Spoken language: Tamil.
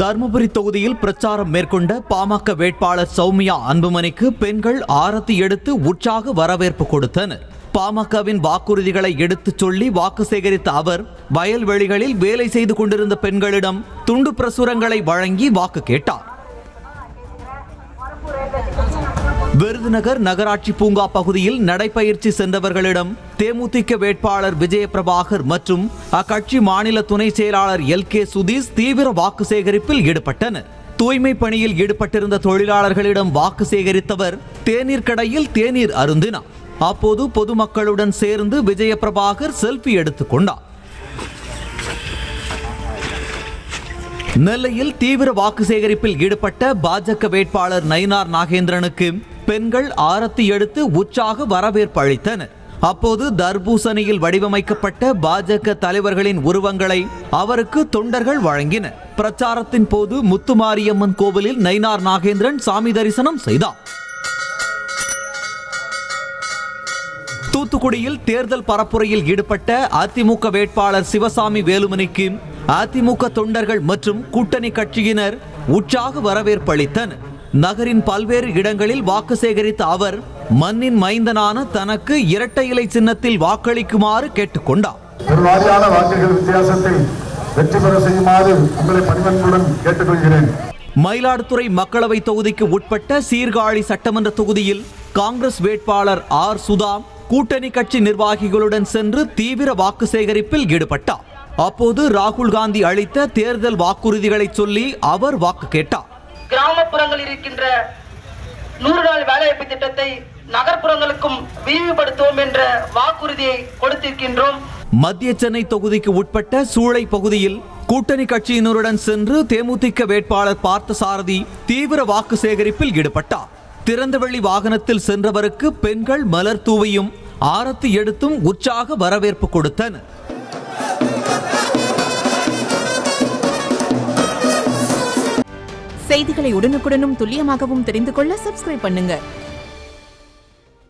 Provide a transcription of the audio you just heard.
தர்மபுரி தொகுதியில் பிரச்சாரம் மேற்கொண்ட பாமக வேட்பாளர் சௌமியா அன்புமணிக்கு பெண்கள் ஆரத்தி எடுத்து உற்சாக வரவேற்பு கொடுத்தனர். பாமகவின் வாக்குறுதிகளை எடுத்துச் சொல்லி வாக்கு சேகரித்த அவர் வயல்வெளிகளில் வேலை செய்து கொண்டிருந்த பெண்களிடம் துண்டு பிரசுரங்களை வழங்கி வாக்கு கேட்டார். விருதுநகர் நகராட்சி பூங்கா பகுதியில் நடைபயிற்சி சென்றவர்களிடம் தேமுதிக வேட்பாளர் விஜயபிரபாகர் மற்றும் அக்கட்சி மாநில துணை செயலாளர் LK சுதீஷ் தீவிர வாக்கு சேகரிப்பில் ஈடுபட்டனர். தூய்மை பணியில் ஈடுபட்டிருந்த தொழிலாளர்களிடம் வாக்கு சேகரித்தவர் தேநீர் கடையில் தேநீர் அருந்தினார். அப்போது பொதுமக்களுடன் சேர்ந்து விஜயபிரபாகர் செல்ஃபி எடுத்துக் கொண்டார். நெல்லையில் தீவிர வாக்கு சேகரிப்பில் ஈடுபட்ட பாஜக வேட்பாளர் நயினார் நாகேந்திரனுக்கு பெண்கள் ஆரத்தி எடுத்து உற்சாக வரவேற்பு அளித்தனர். அப்போது தர்பூசணியில் வடிவமைக்கப்பட்ட பாஜக தலைவர்களின் உருவங்களை அவருக்கு தொண்டர்கள் வழங்கினர். பிரச்சாரத்தின் போது முத்துமாரியம்மன் கோவிலில் நயினார் நாகேந்திரன் சாமி தரிசனம் செய்தார். தூத்துக்குடியில் தேர்தல் பரப்புரையில் ஈடுபட்ட அதிமுக வேட்பாளர் சிவசாமி வேலுமணிக்கு அதிமுக தொண்டர்கள் மற்றும் கூட்டணி கட்சியினர் உற்சாக வரவேற்பு அளித்தனர். நகரின் பல்வேறு இடங்களில் வாக்கு சேகரித்த அவர் மண்ணின் மைந்தனான தனக்கு இரட்டை இலை சின்னத்தில் வாக்களிக்குமாறு கேட்டுக்கொண்டார். பெருவாரியான வாக்குகள் வித்தியாசத்தில் வெற்றி பெற செய்யுமாறு உங்களை பணிவன்புடன் கேட்டுக்கொள்கிறேன். மயிலாடுதுறை மக்களவை தொகுதிக்கு உட்பட்ட சீர்காழி சட்டமன்ற தொகுதியில் காங்கிரஸ் வேட்பாளர் சுதா கூட்டணி கட்சி நிர்வாகிகளுடன் சென்று தீவிர வாக்கு சேகரிப்பில் ஈடுபட்டார். அப்போது ராகுல் காந்தி அளித்த தேர்தல் வாக்குறுதிகளை சொல்லி அவர் வாக்கு கேட்டார். கிராமப்புறங்களில் இருக்கின்ற 100 நாள் வேலைவாய்ப்பு திட்டத்தை நகர்ப்புறங்களுக்கும் விரிவுபடுத்துவோம் என்ற வாக்குறுதியை கொடுத்திருக்கின்றோம். மத்திய சென்னை தொகுதிக்கு உட்பட்ட சூளை பகுதியில் கூட்டணி கட்சியினருடன் சென்று தேமுதிக வேட்பாளர் பார்த்தசாரதி தீவிர வாக்கு சேகரிப்பில் ஈடுபட்டார். திறந்தவெளி வாகனத்தில் சென்றவருக்கு பெண்கள் மலர் தூவியும் ஆரத்தி எடுத்தும் உற்சாக வரவேற்பு கொடுத்தனர். செய்திகளை உடனுக்குடனும் துல்லியமாகவும் தெரிந்து கொள்ள சப்ஸ்கிரைப் பண்ணுங்க.